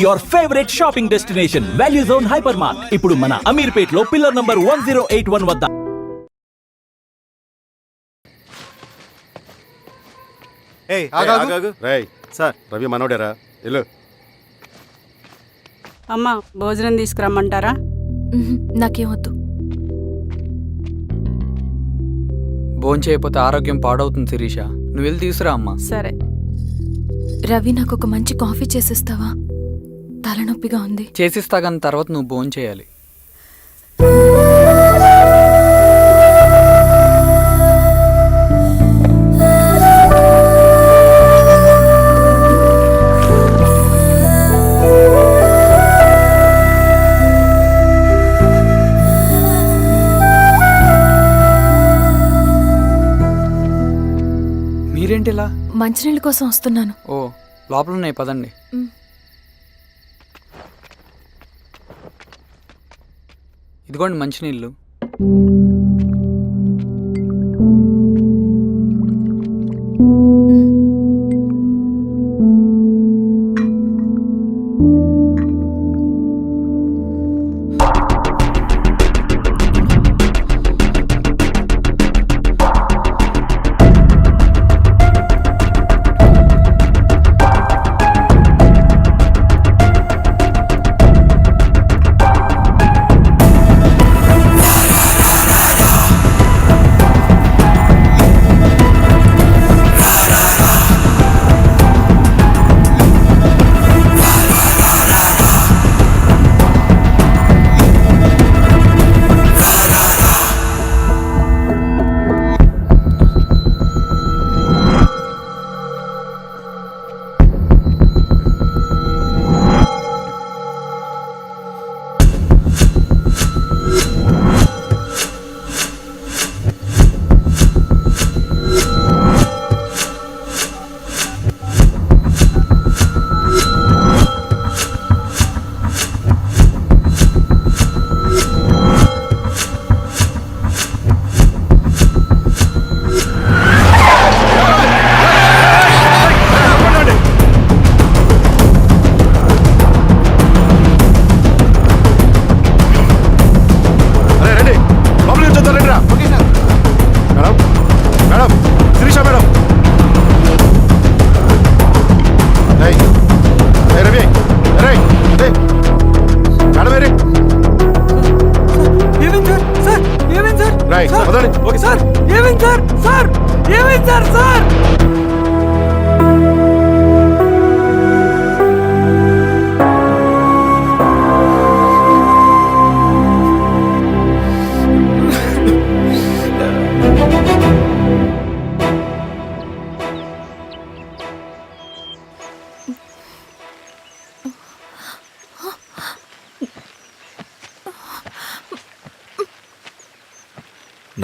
Your favourite shopping destination value zone hyper mart ఇప్పుడు మన అమీర్పేట్ లో పిల్లర్ నంబర్ 1081 వద్ద. సార్ రవి మనోడేరా ఇల్లు. అమ్మా భోజనం తీసుకురమ్మంటారా? నాకేమొద్దు. భోంచేయకపోతే ఆరోగ్యం పాడవుతుంది శిరీష. నువ్వు వెళ్ళి తీసురా అమ్మా. సరే. రవి నాకు ఒక మంచి కాఫీ చేసిస్తావా? తలనొప్పిగా ఉంది. చేసిస్తా కానీ తర్వాత నువ్వు భోంచేయాలి. మీరేంటిలా? మంచినీళ్ళ కోసం వస్తున్నాను. ఓ లోపల ఉన్నాయి పదండి. ఇదిగోండి మంచినీళ్ళు.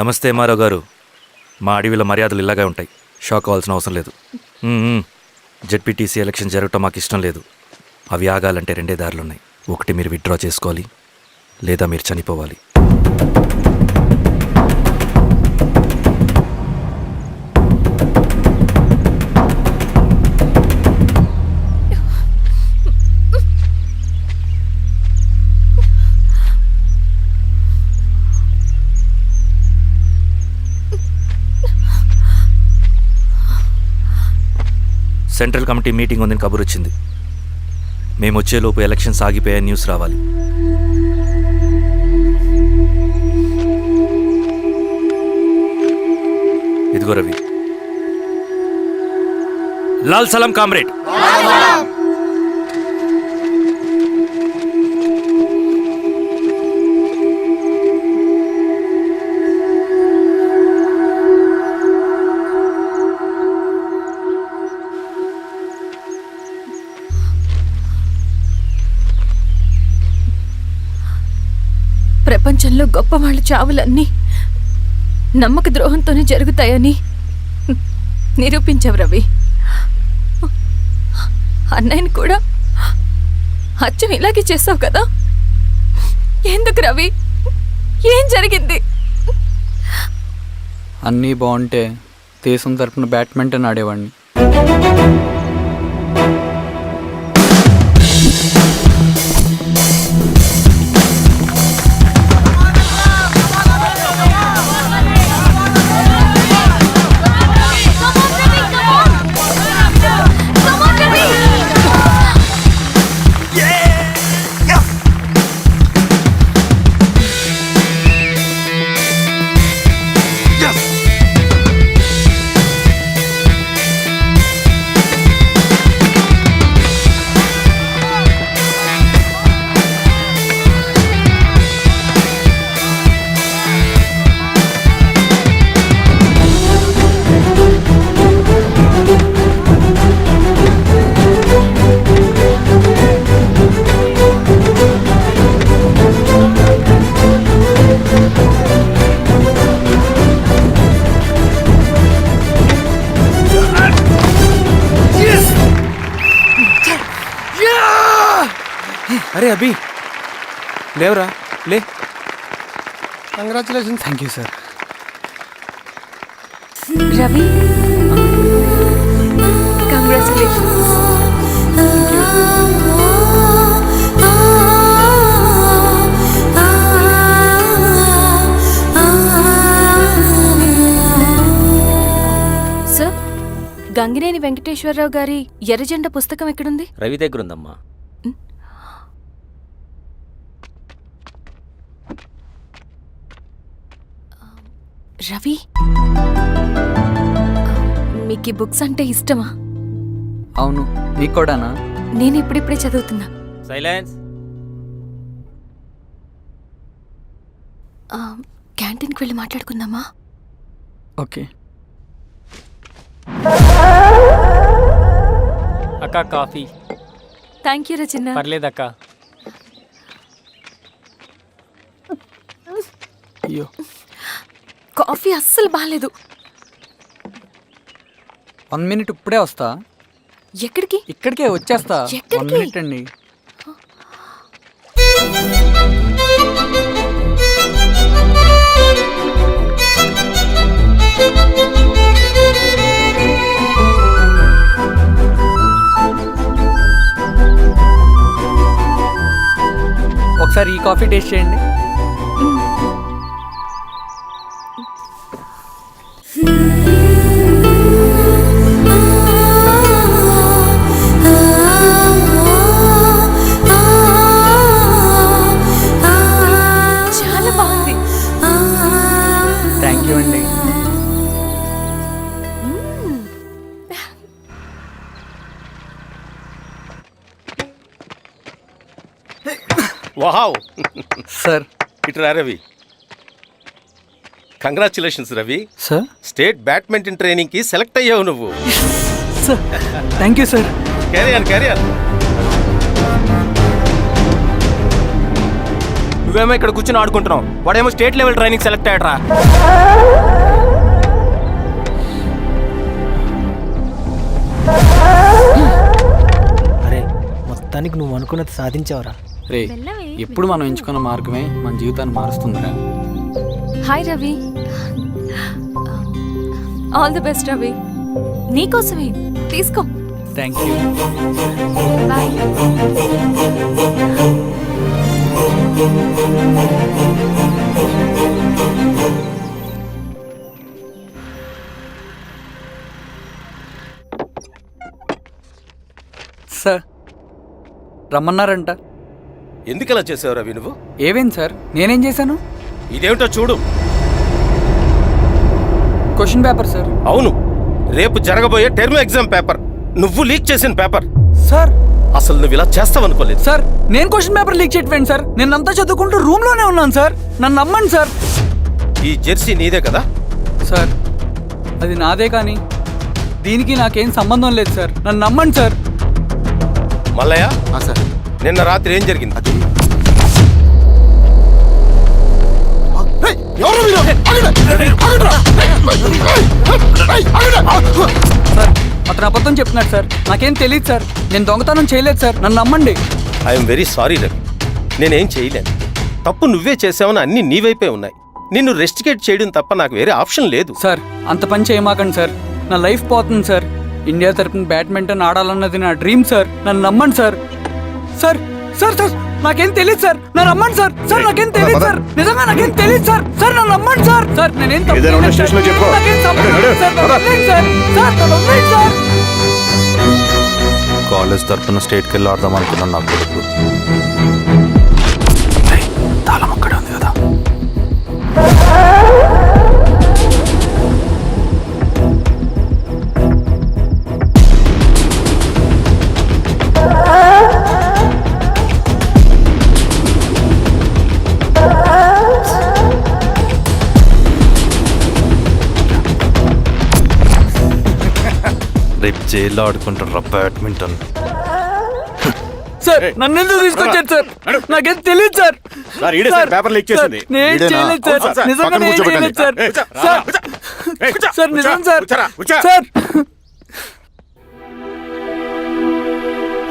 నమస్తే మారావు గారు. మా అడవిలో మర్యాదలు ఇలాగే ఉంటాయి. షాక్ అవ్వాల్సిన అవసరం లేదు. జెడ్పీటీసీ ఎలక్షన్ జరగటం మాకు ఇష్టం లేదు. అవి ఆగాలంటే రెండే దారులున్నాయి. ఒకటి మీరు విత్డ్రా చేసుకోవాలి, లేదా మీరు చనిపోవాలి. సెంట్రల్ కమిటీ మీటింగ్ ఉందని కబురు వచ్చింది. మేము వచ్చేలోపు ఎలక్షన్స్ ఆగిపోయాయని న్యూస్ రావాలి. ఇదిగో రవి. లాల్ సలాం కామ్రేడ్. ప్రపంచంలో గొప్పవాళ్ళ చావులన్నీ నమ్మక ద్రోహంతోనే జరుగుతాయని నిరూపించావు రవి. అన్నయ్యని కూడా అచ్చం ఇలాగే చేస్తావు కదా? ఎందుకు రవి? ఏం జరిగింది? అన్నీ బాగుంటే దేశం తరపున బ్యాడ్మింటన్ ఆడేవాడిని. అరే అభి లేవరా లే. Congratulation. Thank you sir. Ravi congratulations. Sir, Gangineni Venkateswararao గారి ఎర్రజెండా పుస్తకం ఎక్కడుంది? రవి దగ్గర ఉందమ్మా. రవి, మీకు ఈ బుక్స్ అంటే ఇష్టమా? అవును, నీకు కూడానా? నేను ఇప్పుడిప్పుడే చదువుతున్నా. సైలెన్స్. క్యాంటీన్కి వెళ్ళి మాట్లాడుకుందామా? ఓకే. అక్క కాఫీ. థ్యాంక్ యూ రచన. పర్లేదక్క. అయ్యో, కాఫీ అస్సలు బాగాలేదు. 1 minute ఇప్పుడే వస్తా. ఎక్కడికి? ఇక్కడికే వచ్చేస్తా. ఎక్కడికి? 1 minute అండి. ఒకసారి ఈ కాఫీ టేస్ట్ చేయండి. చాలా బాగుంది. థ్యాంక్ యూ అండి. వావ్. సార్. ఇట్రా Ravi. Congratulations Ravi. Sir. State badminton training కి సెలెక్ట్ అయ్యావు నువ్వు. Sir thank you sir. Carrier. నువ్వేమో ఇక్కడ కూర్చొని ఆడుకుంటున్నావు, వాడేమో స్టేట్ లెవెల్ ట్రైనింగ్ సెలెక్ట్ అయ్యాడ్రా. అరే మొత్తానికి నువ్వు అనుకున్నది సాధించావురా. రే, ఎప్పుడు మనం ఎంచుకున్న మార్గమే మన జీవితాన్ని మారుస్తుందిరా. Hi Ravi. All the best Ravi. నీకోసమే తీసుకో. Thank you. బాయ్. సార్, రమ్మన్నారంట. ఎందుకు అలా చేసావు రవి నువ్వు? ఏమైంది సార్? నేనేం చేశాను? ఇదేమిటో చూడు. Question paper sir. అవును, రేపు జరగబోయే టర్మ్ ఎగ్జామ్ పేపర్. నువ్వు లీక్ చేసిన పేపర్. సార్. అసలు నువ్వు ఇలా చేస్తావనుకోలేదు. సార్, నేను క్వశ్చన్ పేపర్ లీక్ చేయట్లేండి సార్. నేను అంతా చదువుకుంటూ రూమ్ లోనే ఉన్నాను సార్. నన్ను నమ్మండి సార్. ఈ జెర్సీ నీదే కదా? సార్, అది నాదే కానీ దీనికి నాకేం సంబంధం లేదు సార్. నన్ను నమ్మండి సార్. మల్లయ్య, సార్, నిన్న రాత్రి ఏం జరిగింది? సార్, అతను అబద్ధం చెప్తున్నాడు సార్. నాకేం తెలియదు సార్. నేను దొంగతనం చేయలేదు సార్. నన్ను నమ్మండి. I'm very sorry Ravi. నేనేం చేయలేను. తప్పు నువ్వే చేసావని అన్ని నీ వైపే ఉన్నాయి. నిన్ను రెస్టికేట్ చేయడం తప్ప నాకు వేరే ఆప్షన్ లేదు. సార్, అంత పని చేయమాకండి సార్. నా లైఫ్ పోతుంది సార్. ఇండియా తరపున బ్యాడ్మింటన్ ఆడాలన్నది నా డ్రీమ్ సార్. నన్ను నమ్మండి సార్. సార్ సార్ సార్ నాకేం తెలియదు సార్. నన్ను నమ్మండి సార్. సార్ నాకేం తెలియదు సార్. నిజంగా నాకేం తెలియదు సార్. సార్ నన్ను నమ్మండి సార్. సార్ నేనేం తప్పు ఏదైనా ఉంటే చేయలేదు సార్. స్టేషన్లో చెప్పు. నాకేం సంబంధం లేదు సార్. నన్ను వదిలేయండి సార్. సార్ నన్ను వదిలేయండి సార్. కాలేజ్ తరఫున స్టేట్కి వెళ్ళి ఆడదాం అనుకున్నాను. నా కొడుకు తాళం అక్కడే ఉంది కదా. రేపు జైల్లో ఆడుకుంటారా బ్యాడ్మింటన్. సార్ నన్ను ఎందుకు తీసుకొచ్చారు సార్? నాకేం తెలియదు సార్. సార్, ఈడే సార్ పేపర్ లీక్ చేసింది. సార్, నేను ఈడేనా? చేయలేదు సార్. అవును సార్. నిజంగా పక్కన నేను కూర్చోబెట్టండి. చేయలేదు సార్. సార్ సార్ నిజం సార్. సార్.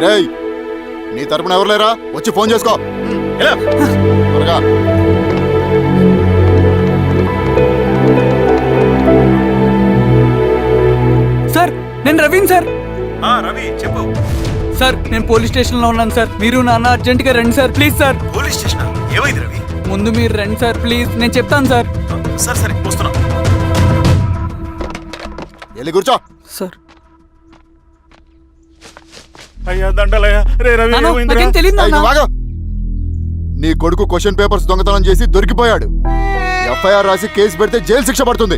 రేయ్, నీ తరపున ఎవరు లేరా? వచ్చి ఫోన్ చేసుకో. త్వరగా. సార్ నేను రవీన్ సార్. రవి చెప్పు. సార్ నేను పోలీస్ స్టేషన్లో ఉన్నాను సార్. మీరు నాన్న అర్జెంటుగా రండి sir, please sir. Police station ఏమైంది రవి? ముందు మీరు రండి సార్ ప్లీజ్, నేను చెప్తాను సార్. సరే సరే వస్తున్నా. వెళ్ళి కూర్చో. సార్ అయ్యా దండలయ్యా. రే రవి నాన్న, ఏమైందిరా? నాకేం తెలియదు ఏయ్, నాన్న. నువ్వు ఆగు. నీ కొడుకు క్వశ్చన్ పేపర్స్ దొంగతనం చేసి దొరికిపోయాడు. ఎఫ్ఐఆర్ రాసి కేసు పెడితే జైలు శిక్ష పడుతుంది.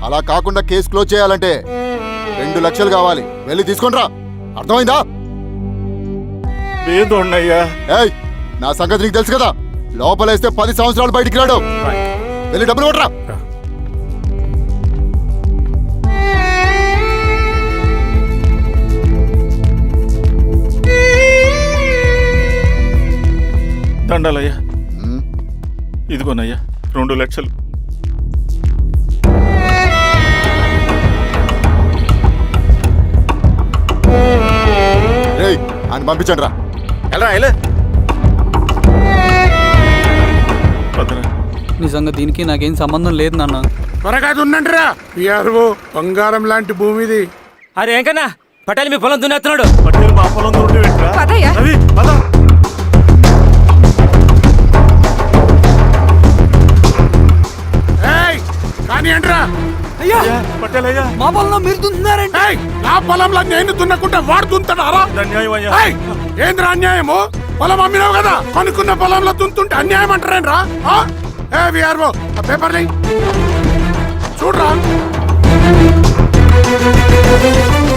అలా కాకుండా కేసు క్లోజ్ చేయాలంటే 2 లక్షలు కావాలి. వెళ్ళి తీసుకొనిరా. అర్థమైందా? వేదోన్నయ్యా. ఏయ్, నా సంగతి నీకు తెలుసు కదా. లోపలేస్తే 10 సంవత్సరాలు బయటికి రాడు. వెళ్ళి డబ్బులు కొట్టరా. దండలయ్యా. ఉమ్, ఇదిగోనయ్యా 2 లక్షలు. రేయ్, ఆయన పంపించండి రా. ఎలా పదరా. నిజంగా దీనికి నాకేం సంబంధం లేదు నాన్న. త్వరగా దున్నండిరా. పిఆర్ఓ బంగారం లాంటి భూమిది. అరే ఏంకన్నా పటేల్ మీ పొలం దున్నేస్తున్నాడు. పట్టేలు మా పొలం దొరికి పెట్టరా. రవి పద. ఏయ్ కానీ ఏంట్రా? అయ్యా పట్టేలయ్యా. మా పొలంలో మీరు దున్నుతున్నారండి. ఏయ్ నా పొలంలో నేను దున్నకుంటే వాడు దున్నుతాడా? అన్యాయం అయ్యా. ఏయ్ ఏంద్రా అన్యాయము? పొలం అమ్మినావు కదా, కొనుక్కున్న పొలంలో దున్నుతుంటే అన్యాయం అంటారేంట్రా? ఏ విఆర్ఓ ఆ పేపర్లు చూడరా,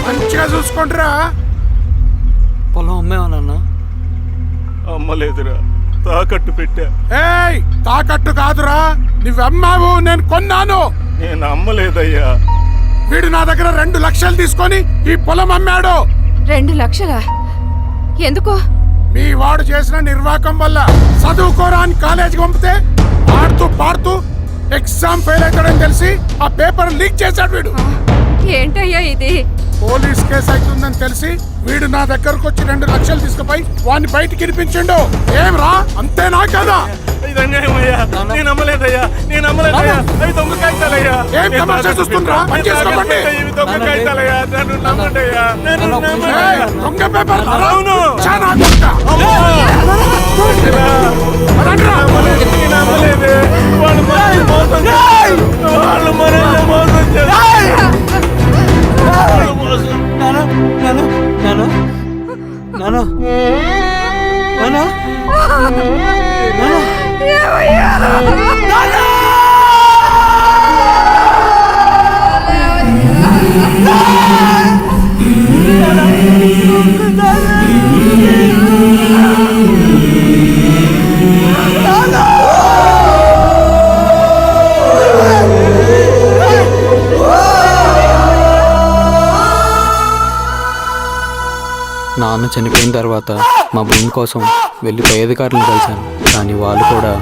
మంచిగా చూసుకుంటారా. పొలం అమ్మేవా నాన్న? అమ్మలేదురా, తాకట్టు పెట్టా. ఏయ్ తాకట్టు కాదురా, నువ్వమ్మావు, నేను కొన్నాను. నేను అమ్మలేదయ్యా. వీడు నా దగ్గర 2 లక్షలు తీసుకొని ఈ పొలం అమ్మాడు. 2 లక్షలా? ఎందుకో? మీ వాడు చేసిన నిర్వాకం వల్ల చదువుకోరా అని కాలేజీకి పంపితే ఆడుతూ పాడుతూ ఎగ్జామ్ ఫెయిల్ అవుతాడని తెలిసి ఆ పేపర్ లీక్ చేశాడు వీడు. ఏంటయ్యా ఇది? పోలీస్ కేసు అవుతుందని తెలిసి వీడు నా దగ్గరకు వచ్చి 2 లక్షలు తీసుకుపోయి వాడిని బయటికి వినిపించిండు. ఏం రా, అంతేనా కదా? ఇది అన్యాయం అయ్యా. నేను అమ్మలేదయ్యా. నేను అమ్మలేదయ్యా. అవి దొంగ కాగితాలయ్యా. ఏం తమాషా చూస్తుండ్రా? పని చేసుకోకండి. ఇవి దొంగ కాగితాలయ్యా. నన్ను నమ్మండయ్యా. నేను నమ్మనయ్యా. దొంగ పేపర్ అవును. చాలా దొంగ. పదండ్రా. నేను అమ్మలేదే. వాళ్ళు మనల్ని మోసం చేస్తారు. వాళ్ళు మనల్ని మోసం చేస్తారు. వాళ్ళు మోసం. నాన్న నాన్న నాన్న నాన్న నాన్న నాన్న చనిపోయిన తర్వాత మా భూమి కోసం వెళ్ళి పై అధికారులను కలిశాను, కానీ వాళ్ళు కూడా